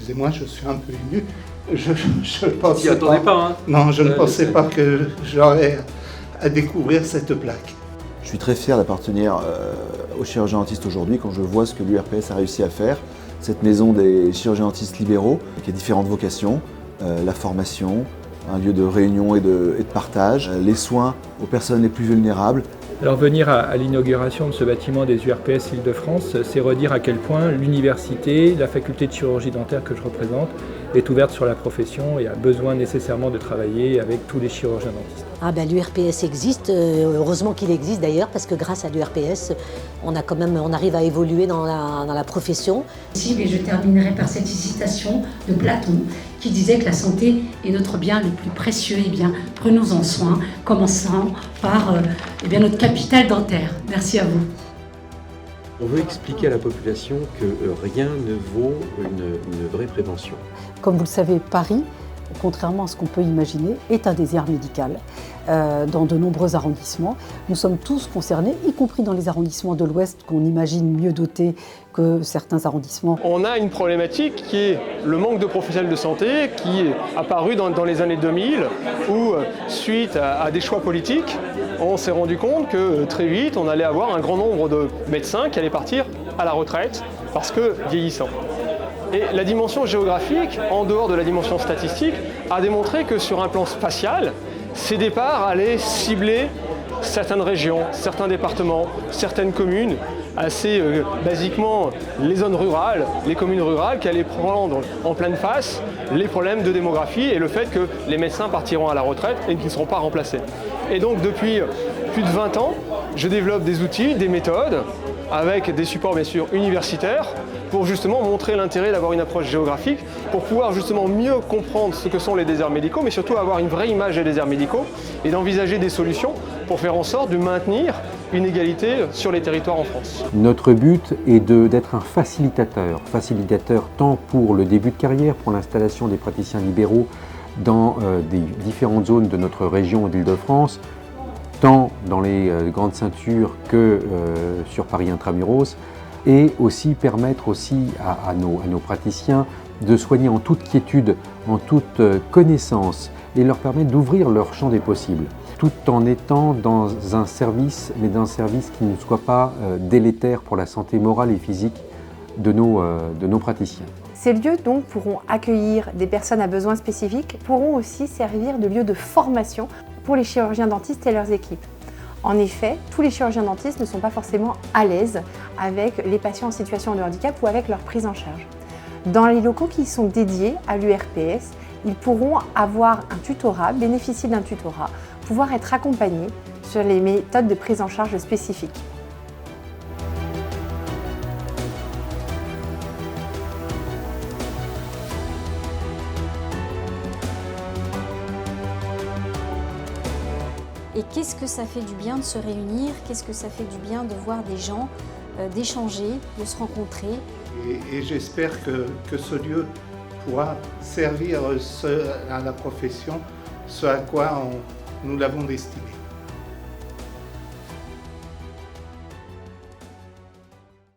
excusez-moi, je suis un peu ému. Je ne pensais attendais pas, hein. Non, je ne pensais pas que j'aurais à découvrir cette plaque. Je suis très fier d'appartenir aux chirurgiens dentistes aujourd'hui quand je vois ce que l'URPS a réussi à faire. Cette maison des chirurgiens dentistes libéraux, qui a différentes vocations, la formation, un lieu de réunion et de partage, les soins aux personnes les plus vulnérables. Alors venir à l'inauguration de ce bâtiment des URPS Île-de-France, c'est redire à quel point l'université, la faculté de chirurgie dentaire que je représente, est ouverte sur la profession et a besoin nécessairement de travailler avec tous les chirurgiens dentistes. L'URPS existe, heureusement qu'il existe d'ailleurs, parce que grâce à l'URPS, on arrive à évoluer dans la profession. Et je terminerai par cette citation de Platon qui disait que la santé est notre bien le plus précieux. Eh bien, prenons-en soin, commençant par notre capital dentaire. Merci à vous. On veut expliquer à la population que rien ne vaut une vraie prévention. Comme vous le savez, Paris, contrairement à ce qu'on peut imaginer, est un désert médical. Dans de nombreux arrondissements, nous sommes tous concernés, y compris dans les arrondissements de l'Ouest qu'on imagine mieux dotés que certains arrondissements. On a une problématique qui est le manque de professionnels de santé qui est apparu dans les années 2000 où, suite à des choix politiques, on s'est rendu compte que très vite on allait avoir un grand nombre de médecins qui allaient partir à la retraite parce que vieillissants. Et la dimension géographique, en dehors de la dimension statistique, a démontré que sur un plan spatial, ces départs allaient cibler certaines régions, certains départements, certaines communes, assez basiquement les zones rurales, les communes rurales qui allaient prendre en pleine face les problèmes de démographie et le fait que les médecins partiront à la retraite et qu'ils ne seront pas remplacés. Et donc depuis plus de 20 ans, je développe des outils, des méthodes, avec des supports bien sûr universitaires, pour justement montrer l'intérêt d'avoir une approche géographique, pour pouvoir justement mieux comprendre ce que sont les déserts médicaux, mais surtout avoir une vraie image des déserts médicaux et d'envisager des solutions pour faire en sorte de maintenir une égalité sur les territoires en France. Notre but est d'être un facilitateur tant pour le début de carrière, pour l'installation des praticiens libéraux dans des différentes zones de notre région d'Île-de-France, tant dans les grandes ceintures que sur Paris Intramuros, et aussi permettre à nos praticiens de soigner en toute quiétude, en toute connaissance, et leur permettre d'ouvrir leur champ des possibles, tout en étant dans un service, mais dans un service qui ne soit pas délétère pour la santé morale et physique de nos praticiens. Ces lieux donc pourront accueillir des personnes à besoins spécifiques, pourront aussi servir de lieu de formation pour les chirurgiens dentistes et leurs équipes. En effet, tous les chirurgiens dentistes ne sont pas forcément à l'aise avec les patients en situation de handicap ou avec leur prise en charge. Dans les locaux qui sont dédiés à l'URPS, ils pourront avoir un tutorat, bénéficier d'un tutorat, pouvoir être accompagnés sur les méthodes de prise en charge spécifiques. Et qu'est-ce que ça fait du bien de se réunir, qu'est-ce que ça fait du bien de voir des gens, d'échanger, de se rencontrer. Et j'espère que ce lieu pourra servir à la profession, ce à quoi nous l'avons destiné.